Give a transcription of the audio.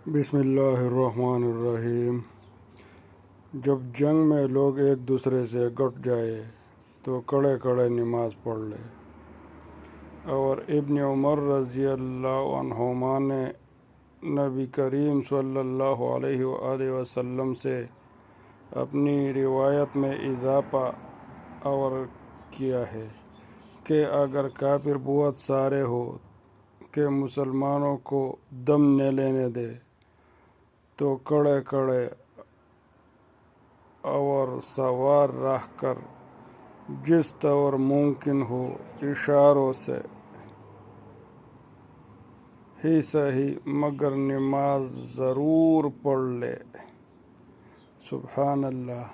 بسم اللہ الرحمن الرحیم۔ جب جنگ میں لوگ ایک دوسرے سے گٹ جائے تو کڑے کڑے نماز پڑھ لے۔ اور ابن عمر رضی اللہ عنہما نے نبی کریم صلی اللہ علیہ وآلہ وسلم سے اپنی روایت میں اضافہ اور کیا ہے کہ اگر کافر بہت سارے ہو کہ مسلمانوں کو دم نہ لینے دے تو کڑے کڑے اور سوار رہ کر جس طور ممکن ہو اشاروں سے ہی صحیح مگر نماز ضرور پڑھ لے۔ سبحان اللہ۔